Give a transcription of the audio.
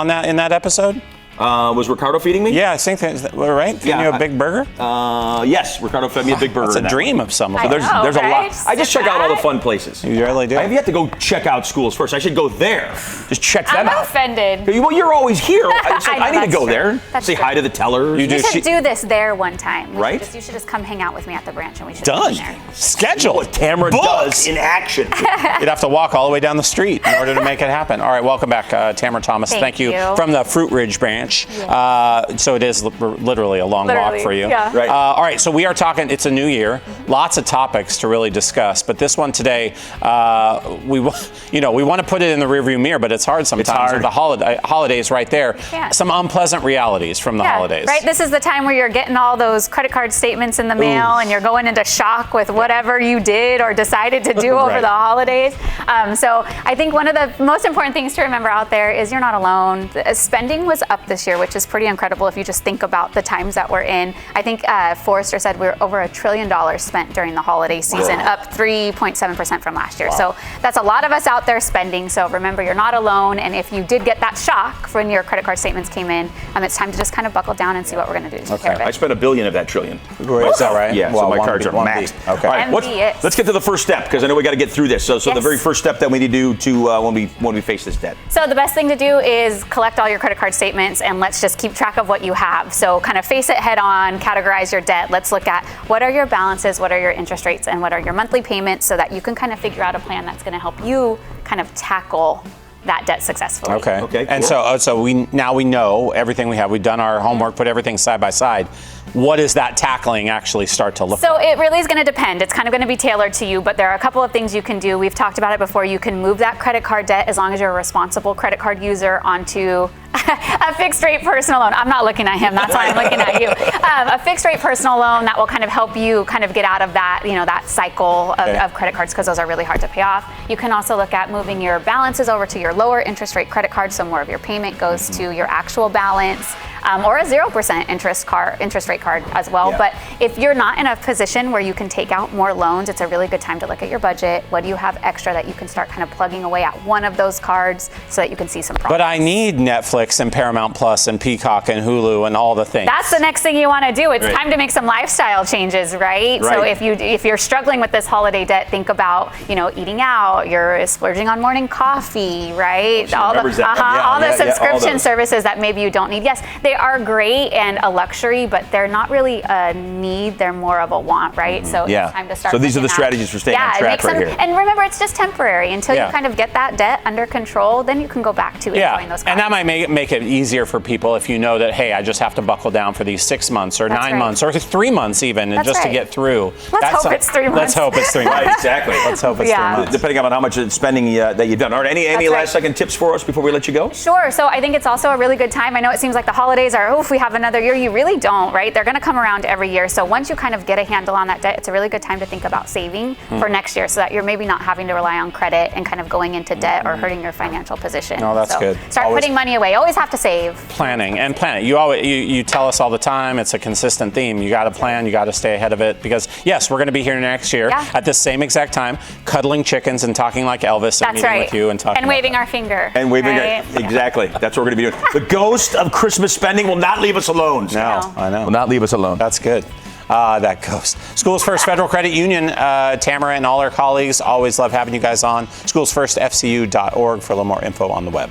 on that in that episode? Was Ricardo feeding me? Yeah, I think that's right. Feeding you a big burger? Yes, Ricardo fed me a big burger. It's a dream of some of them. There's a lot. I just check out all the fun places. You really do. I have yet to go check out Schools First. I should go there. Just check them out. I'm offended. Well, you're always here. I need to go true. there. Say hi to the tellers. You should do this there one time. Right? You should just come hang out with me at the branch and we should Done. go there. Schedule. What Tammura does in action. You'd have to walk all the way down the street in order to make it happen. All right, welcome back, Tammura Thomas. Thank you. From the Fruitridge Branch. Yeah. So it is literally a long walk for you. Yeah. Right. All right, so we are talking, it's a new year, lots of topics to really discuss, but this one today, we want to put it in the rearview mirror, but it's hard sometimes. It's hard. With the holidays right there. Yeah. Some unpleasant realities from the holidays. Right, this is the time where you're getting all those credit card statements in the mail and you're going into shock with whatever you did or decided to do over the holidays. So I think one of the most important things to remember out there is you're not alone. Spending was up this year, which is pretty incredible if you just think about the times that we're in. I think Forrester said we're over $1 trillion spent during the holiday season, up 3.7% from last year. Wow. So that's a lot of us out there spending. So remember, you're not alone. And if you did get that shock when your credit card statements came in, it's time to just kind of buckle down and see what we're going to do to take care of it. I spent $1 billion of that trillion. Is that right? Yeah, so my cards are maxed. Okay. All right, let's get to the first step because I know we got to get through this. So the very first step that we need to do when we face this debt. So the best thing to do is collect all your credit card statements and let's just keep track of what you have. So kind of face it head on, categorize your debt. Let's look at what are your balances, what are your interest rates, and what are your monthly payments so that you can kind of figure out a plan that's going to help you kind of tackle that debt successfully. Okay. Cool. And so we know everything we have. We've done our homework, put everything side by side. What does that tackling actually start to look like? So it really is going to depend. It's kind of going to be tailored to you, but there are a couple of things you can do. We've talked about it before. You can move that credit card debt as long as you're a responsible credit card user onto a fixed rate personal loan. I'm not looking at him. That's why I'm looking at you. A fixed rate personal loan that will kind of help you kind of get out of that, that cycle of credit cards because those are really hard to pay off. You can also look at moving your balances over to your lower interest rate credit card, so more of your payment goes to your actual balance. Or a 0% interest rate card as well. Yeah. But if you're not in a position where you can take out more loans, it's a really good time to look at your budget. What do you have extra that you can start kind of plugging away at one of those cards so that you can see some progress? But I need Netflix and Paramount Plus and Peacock and Hulu and all the things. That's the next thing you want to do. It's time to make some lifestyle changes, right? So if you're struggling with this holiday debt, think about eating out. You're splurging on morning coffee, right? All the subscription services that maybe you don't need. Yes, they are great and a luxury, but they're not really a need. They're more of a want, right? So it's time to start. So these are the strategies for staying on track right here. And remember, it's just temporary until you kind of get that debt under control. Then you can go back to enjoying those cards. And that might make it easier for people if you know that, hey, I just have to buckle down for these 6 months or 9 months or 3 months even, and just to get through. Let's hope it's 3 months. Let's hope it's 3 months. Right, exactly. Let's hope it's 3 months. Depending on how much spending that you've done. All right, any last second tips for us before we let you go? Sure. So I think it's also a really good time. I know it seems like the holidays are, if we have another year. You really don't, right? They're going to come around every year. So once you kind of get a handle on that debt, it's a really good time to think about saving for next year so that you're maybe not having to rely on credit and kind of going into debt or hurting your financial position. No, that's good. Start putting money away. Always have to save. Planning. You tell us all the time, it's a consistent theme. You got to plan, you got to stay ahead of it because, yes, we're going to be here next year at the same exact time, cuddling chickens and talking like Elvis and meeting with you and talking. And waving our finger. And waving exactly. That's what we're going to be doing. The ghost of Christmas spending will not leave us alone. No, I know. Will not leave us alone. That's good. That ghost. Schools First Federal Credit Union, Tammura and all our colleagues always love having you guys on. SchoolsFirstFCU.org for a little more info on the web.